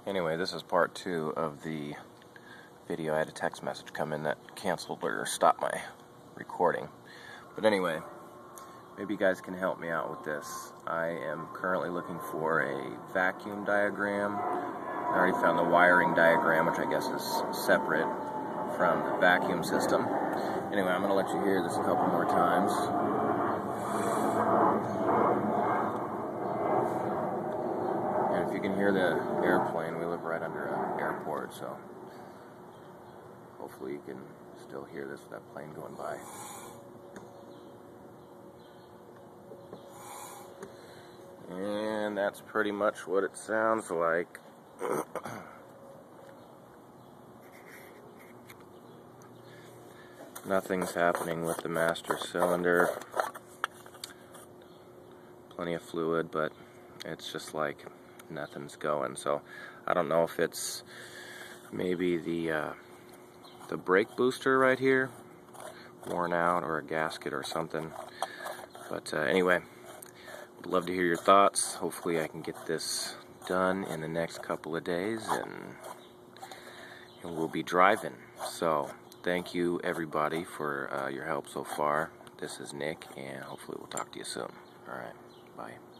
Anyway, this is part 2 of the video. I had a text message come in that canceled or stopped my recording. But anyway, maybe you guys can help me out with this. I am currently looking for a vacuum diagram. I already found the wiring diagram, which I guess is separate from the vacuum system. Anyway, I'm going to let you hear this a couple more times. And if you can hear the airplane, we live right under an airport, so hopefully you can still hear this, that plane going by. And that's pretty much what it sounds like. Nothing's happening with the master cylinder. Plenty of fluid, but it's just like nothing's going. So I don't know if it's maybe the brake booster right here worn out, or a gasket or something. But anyway, would love to hear your thoughts. Hopefully I can get this done in the next couple of days, and we'll be driving. So thank you everybody for your help so far. This is Nick, and hopefully we'll talk to you soon. Alright, bye.